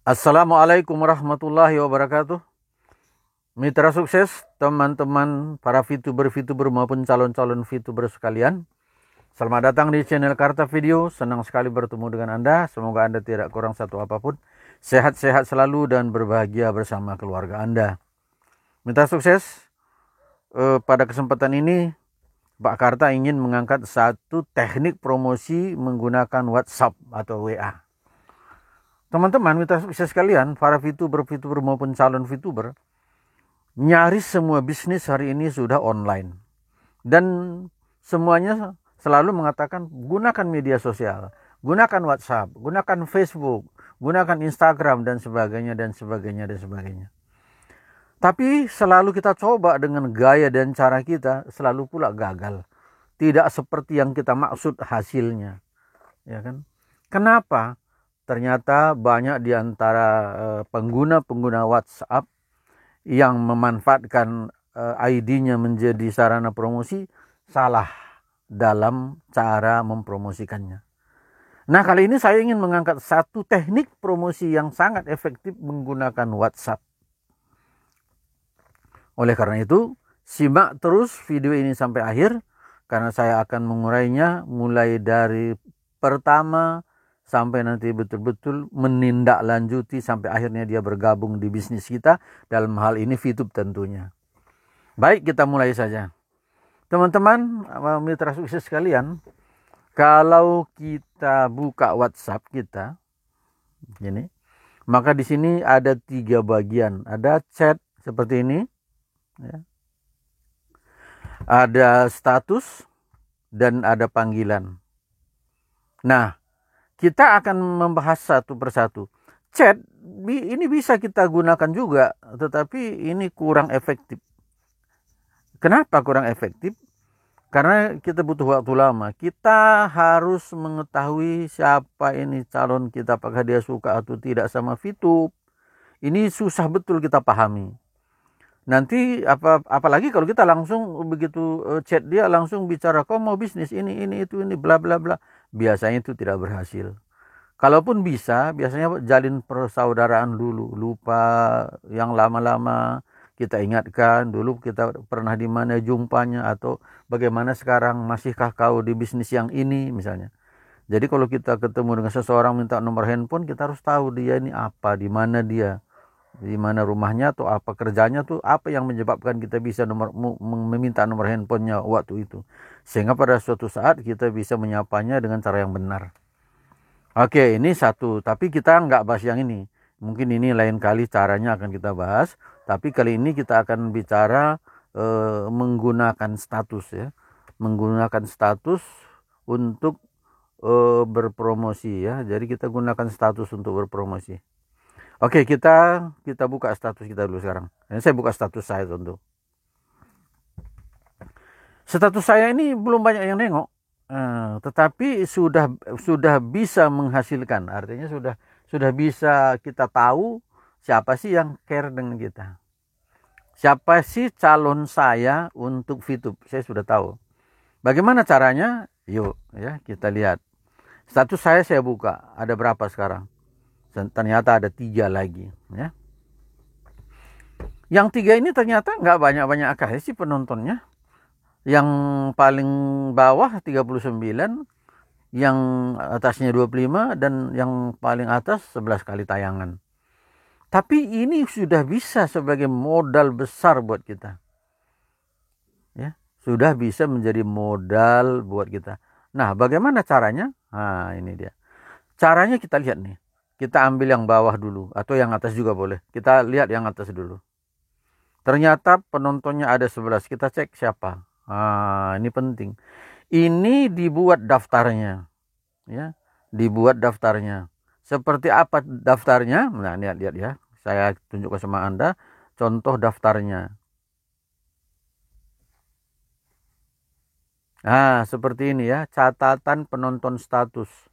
Assalamualaikum warahmatullahi wabarakatuh. Mitra sukses, teman-teman para VTuber maupun calon-calon VTuber sekalian. Selamat datang di channel Karta Video. Senang sekali bertemu dengan Anda. Semoga Anda tidak kurang satu apapun. Sehat-sehat selalu dan berbahagia bersama keluarga Anda. Mitra sukses, pada kesempatan ini Pak Karta ingin mengangkat satu teknik promosi menggunakan WhatsApp atau WA. Teman-teman, mitra sukses sekalian, para VTuber maupun calon VTuber, nyaris semua bisnis hari ini sudah online. Dan semuanya selalu mengatakan gunakan media sosial, gunakan WhatsApp, gunakan Facebook, gunakan Instagram dan sebagainya. Tapi selalu kita coba dengan gaya dan cara kita, selalu pula gagal. Tidak seperti yang kita maksud hasilnya. Ya kan? Kenapa? Ternyata banyak di antara pengguna WhatsApp yang memanfaatkan ID-nya menjadi sarana promosi salah dalam cara mempromosikannya. Nah, kali ini saya ingin mengangkat satu teknik promosi yang sangat efektif menggunakan WhatsApp. Oleh karena itu, simak terus video ini sampai akhir karena saya akan mengurainya mulai dari pertama sampai nanti betul-betul menindaklanjuti sampai akhirnya dia bergabung di bisnis kita, dalam hal ini VTube tentunya. Baik, kita mulai saja. Teman-teman, mitra sukses sekalian, kalau kita buka WhatsApp kita, ini, maka di sini ada 3 bagian. Ada chat seperti ini, ya. Ada status dan ada panggilan. Nah, kita akan membahas satu persatu. Chat ini bisa kita gunakan juga, tetapi ini kurang efektif. Kenapa kurang efektif? Karena kita butuh waktu lama. Kita harus mengetahui siapa ini calon kita, apakah dia suka atau tidak sama VTube. Ini susah betul kita pahami. Nanti apalagi kalau kita langsung begitu chat dia langsung bicara, kau mau bisnis ini itu bla bla bla, biasanya itu tidak berhasil. Kalaupun bisa, biasanya jalin persaudaraan dulu, lupa yang lama-lama, kita ingatkan dulu kita pernah di mana jumpanya atau bagaimana sekarang, masihkah kau di bisnis yang ini misalnya. Jadi kalau kita ketemu dengan seseorang minta nomor handphone, kita harus tahu dia ini apa, di mana dia, di mana rumahnya atau apa kerjanya tuh, apa yang menyebabkan kita bisa meminta nomor handphonenya waktu itu, sehingga pada suatu saat kita bisa menyapanya dengan cara yang benar. Oke, ini satu, tapi kita nggak bahas yang ini, mungkin ini lain kali caranya akan kita bahas. Tapi kali ini kita akan bicara menggunakan status, ya, menggunakan status untuk berpromosi, ya. Jadi kita gunakan status untuk berpromosi. Oke, kita buka status kita dulu sekarang. Ini saya buka status saya tentu. Status saya ini belum banyak yang nengok, tetapi sudah bisa menghasilkan. Artinya sudah bisa kita tahu siapa sih yang care dengan kita. Siapa sih calon saya untuk VTube? Saya sudah tahu. Bagaimana caranya? Yuk, ya, kita lihat. Status saya buka. Ada berapa sekarang? Ternyata ada 3 lagi, ya. Yang 3 ini ternyata nggak banyak-banyak sih penontonnya. Yang paling bawah 39, yang atasnya 25, dan yang paling atas 11 kali tayangan. Tapi ini sudah bisa sebagai modal besar buat kita, ya. Sudah bisa menjadi modal buat kita. Nah, bagaimana caranya? Nah, ini dia. Caranya kita lihat nih. Kita ambil yang bawah dulu, atau yang atas juga boleh. Kita lihat yang atas dulu. Ternyata penontonnya ada 11. Kita cek siapa. Ini penting. Ini dibuat daftarnya, ya. Dibuat daftarnya. Seperti apa daftarnya? Nah, lihat ya. Saya tunjukkan sama Anda contoh daftarnya. Nah, seperti ini ya, catatan penonton status.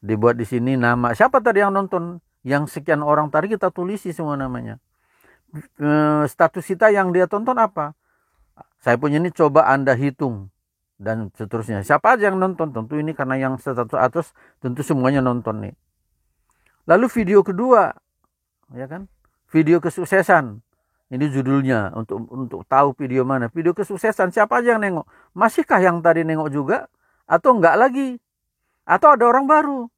Dibuat di sini nama. Siapa tadi yang nonton? Yang sekian orang tadi kita tulisi semua namanya. Status kita yang dia tonton apa? Saya punya ini, coba Anda hitung. Dan seterusnya. Siapa aja yang nonton? Tentu ini karena yang status atas tentu semuanya nonton nih. Lalu video kedua, ya kan? Video kesuksesan. Ini judulnya untuk tahu video mana. Video kesuksesan, siapa aja yang nengok? Masihkah yang tadi nengok juga? Atau enggak lagi? Atau ada orang baru?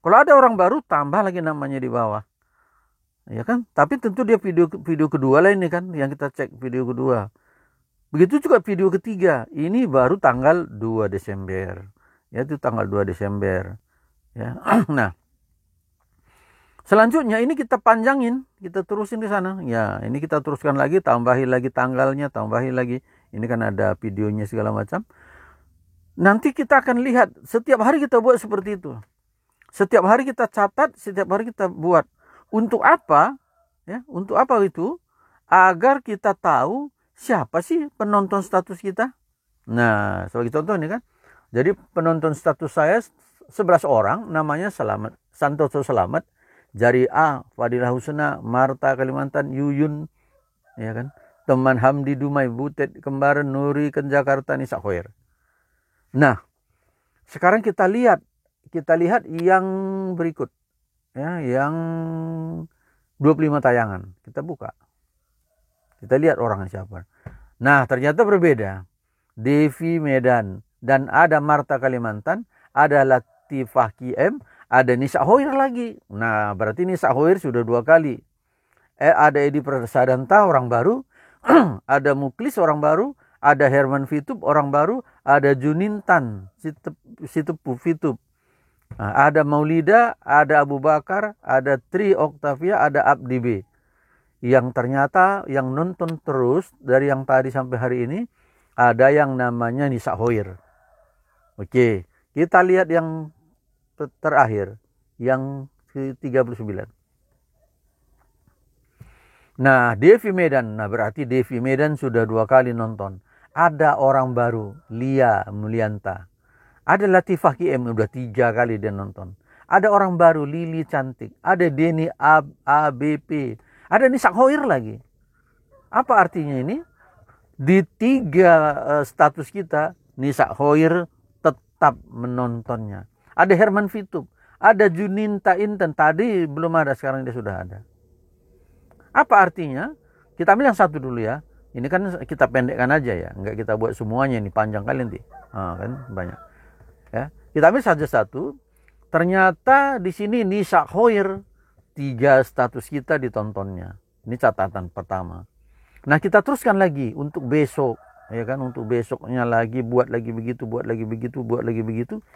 Kalau ada orang baru, tambah lagi namanya di bawah. Ya kan? Tapi tentu dia video kedua lah ini kan, yang kita cek video kedua. Begitu juga video ketiga. Ini baru tanggal 2 Desember. Yaitu tanggal 2 Desember. Ya. Nah, selanjutnya ini kita panjangin, kita terusin di sana. Ya, ini kita teruskan lagi, tambahin lagi tanggalnya, tambahin lagi. Ini kan ada videonya segala macam. Nanti kita akan lihat, setiap hari kita buat seperti itu. Setiap hari kita catat, setiap hari kita buat. Untuk apa? Ya, untuk apa itu? Agar kita tahu siapa sih penonton status kita. Nah, sebagai contoh ini kan. Jadi penonton status saya 11 orang, namanya Santoso Selamat. Jari A, Fadilah Husna, Marta Kalimantan, Yuyun, ya kan? Teman Hamdi Dumai, Butet Kembaran, Nuri ke Jakarta, Nisa Khoir. Nah, sekarang kita lihat yang berikut. Ya, yang 25 tayangan. Kita buka. Kita lihat orangnya siapa. Nah, ternyata berbeda. Devi Medan dan ada Marta Kalimantan, ada Latifah KM, ada Nisa Khoir lagi. Nah, berarti Nisa Khoir sudah 2 kali. Ada Edi Prasadanta, orang baru. Ada Muklis, orang baru. Ada Herman Fitub, orang baru. Ada Junintan Situpu Fitub. Nah, ada Maulida, ada Abu Bakar, ada Tri Oktavia, ada Abdi B. Yang ternyata yang nonton terus dari yang tadi sampai hari ini, ada yang namanya Nisa Khoir. Oke, kita lihat yang terakhir, yang 39. Nah, Devi Medan. Nah, berarti Devi Medan sudah 2 kali nonton. Ada orang baru, Lia Mulyanta. Ada Latifah KM, udah 3 kali dia nonton. Ada orang baru, Lili Cantik. Ada Denny ABP. Ada Nisa Khoir lagi. Apa artinya ini? Di 3 status kita, Nisa Khoir tetap menontonnya. Ada Herman Fitub. Ada Juninta Inten. Tadi belum ada, sekarang dia sudah ada. Apa artinya? Kita ambil yang satu dulu ya. Ini kan kita pendekkan aja ya. Enggak kita buat semuanya, ini panjang kali nanti. Kan banyak. Ya, kita ambil saja satu. Ternyata di sini Nisa Khoir 3 status kita ditontonnya. Ini catatan pertama. Nah, kita teruskan lagi untuk besok, ya kan? Untuk besoknya lagi buat lagi begitu, buat lagi begitu, buat lagi begitu.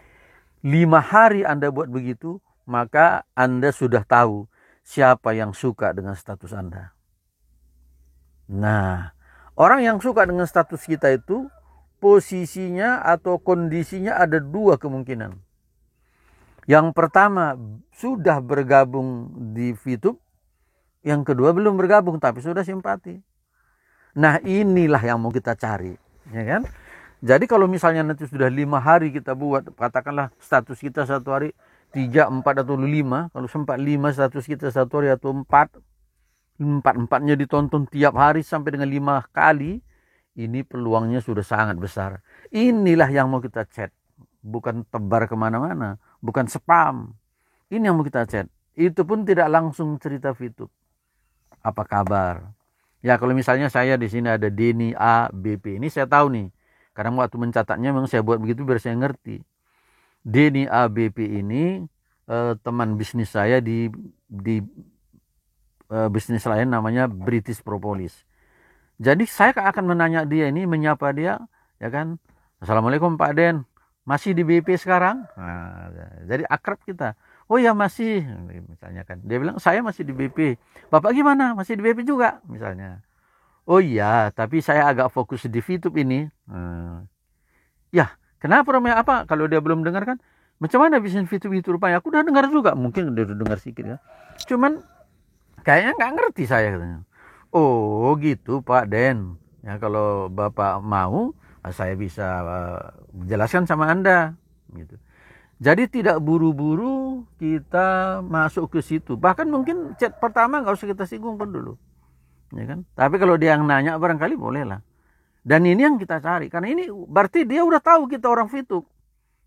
5 hari Anda buat begitu, maka Anda sudah tahu siapa yang suka dengan status Anda. Nah, orang yang suka dengan status kita itu posisinya atau kondisinya ada 2 kemungkinan. Yang pertama sudah bergabung di VTube, yang kedua belum bergabung tapi sudah simpati. Nah, inilah yang mau kita cari, ya kan? Jadi kalau misalnya nanti sudah 5 hari kita buat, katakanlah status kita 1 hari 3, 4 atau 5, kalau sempat 5 status kita 1 hari atau 4-4-nya ditonton tiap hari sampai dengan 5 kali, ini peluangnya sudah sangat besar. Inilah yang mau kita chat. Bukan tebar kemana-mana. Bukan spam. Ini yang mau kita chat. Itu pun tidak langsung cerita VTube. Apa kabar? Ya, kalau misalnya saya di sini ada Denny ABP. Ini saya tahu nih. Karena waktu mencatatnya memang saya buat begitu biar saya ngerti. Denny ABP ini teman bisnis saya di bisnis lain namanya British Propolis. Jadi saya akan menanya dia ini, menyapa dia, ya kan? Assalamualaikum Pak Den, masih di BP sekarang? Nah, jadi akrab kita. Oh ya masih, misalnya kan. Dia bilang saya masih di BP. Bapak gimana? Masih di BP juga, misalnya. Oh iya, tapi saya agak fokus di VTube ini. Ya, kenapa namanya apa? Kalau dia belum dengar kan, macam mana bisnis VTube itu rupanya? Aku udah dengar juga, mungkin udah dengar sedikit ya. Cuman kayaknya nggak ngerti saya katanya. Oh gitu Pak Den. Ya kalau Bapak mau, saya bisa jelaskan sama Anda. Gitu. Jadi tidak buru-buru kita masuk ke situ. Bahkan mungkin chat pertama nggak usah kita singgung pun dulu. Ya kan? Tapi kalau dia yang nanya barangkali boleh lah. Dan ini yang kita cari. Karena ini berarti dia udah tahu kita orang VTube.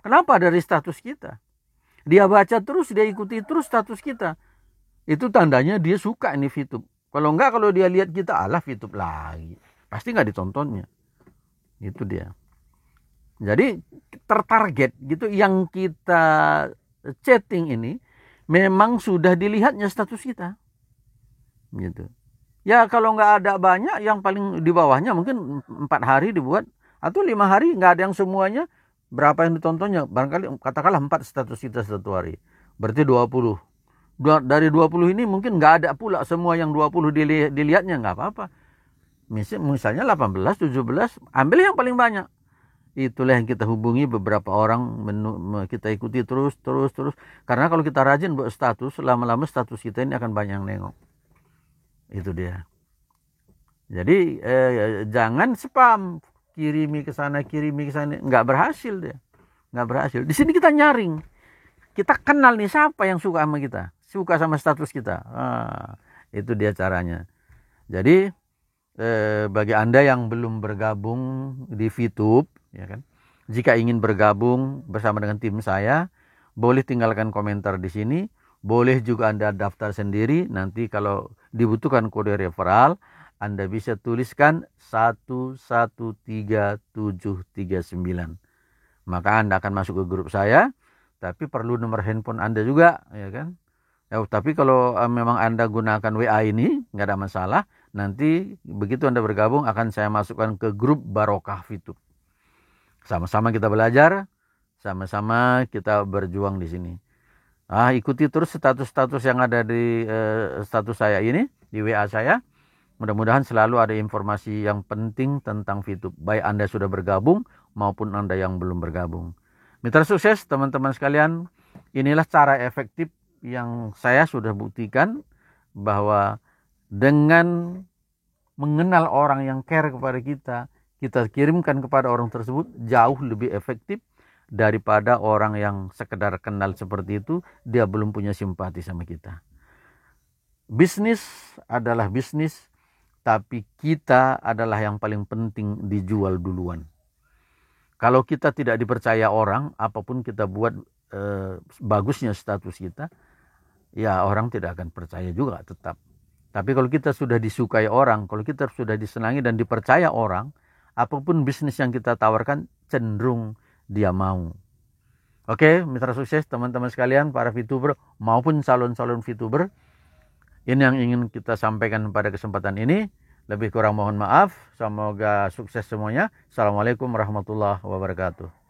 Kenapa dari status kita? Dia baca terus, dia ikuti terus status kita. Itu tandanya dia suka ini VTube. Kalau enggak, kalau dia lihat kita, alah VTube lagi. Pasti nggak ditontonnya. Itu dia. Jadi tertarget gitu, yang kita chatting ini memang sudah dilihatnya status kita. Gitu. Ya kalau nggak ada banyak, yang paling di bawahnya mungkin 4 hari dibuat, atau 5 hari nggak ada yang semuanya, berapa yang ditontonnya? Barangkali katakanlah 4 status kita satu hari. Berarti 20. Dari 20 ini mungkin nggak ada pula semua yang 20 dilihatnya, nggak apa-apa. Misalnya 18, 17, ambil yang paling banyak. Itulah yang kita hubungi beberapa orang, kita ikuti terus. Karena kalau kita rajin buat status, lama-lama status kita ini akan banyak yang nengok. Itu dia. Jadi jangan spam, kirimi ke sana, nggak berhasil dia. Nggak berhasil. Di sini kita nyaring. Kita kenal nih siapa yang suka sama kita, suka sama status kita. Itu dia caranya. Jadi bagi Anda yang belum bergabung di VTube, ya kan, jika ingin bergabung bersama dengan tim saya, boleh tinggalkan komentar di sini. Boleh juga Anda daftar sendiri. Nanti kalau dibutuhkan kode referral, Anda bisa tuliskan 113739. Maka Anda akan masuk ke grup saya. Tapi perlu nomor handphone Anda juga, ya kan. Tapi kalau memang Anda gunakan WA ini, nggak ada masalah. Nanti begitu Anda bergabung, akan saya masukkan ke grup Barokah VTube. Sama-sama kita belajar, sama-sama kita berjuang di sini. Ikuti terus status-status yang ada di status saya ini, di WA saya. Mudah-mudahan selalu ada informasi yang penting tentang VTube, baik Anda sudah bergabung maupun Anda yang belum bergabung. Mitra sukses teman-teman sekalian, inilah cara efektif yang saya sudah buktikan, bahwa dengan mengenal orang yang care kepada kita kirimkan kepada orang tersebut jauh lebih efektif daripada orang yang sekedar kenal seperti itu, dia belum punya simpati sama kita. Bisnis adalah bisnis, tapi kita adalah yang paling penting dijual duluan. Kalau kita tidak dipercaya orang, apapun kita buat bagusnya status kita, ya orang tidak akan percaya juga tetap. Tapi kalau kita sudah disukai orang, kalau kita sudah disenangi dan dipercaya orang, apapun bisnis yang kita tawarkan cenderung dia mau. Oke, mitra sukses teman-teman sekalian, para VTuber maupun calon-calon VTuber. Ini yang ingin kita sampaikan pada kesempatan ini. Lebih kurang mohon maaf. Semoga sukses semuanya. Assalamualaikum warahmatullahi wabarakatuh.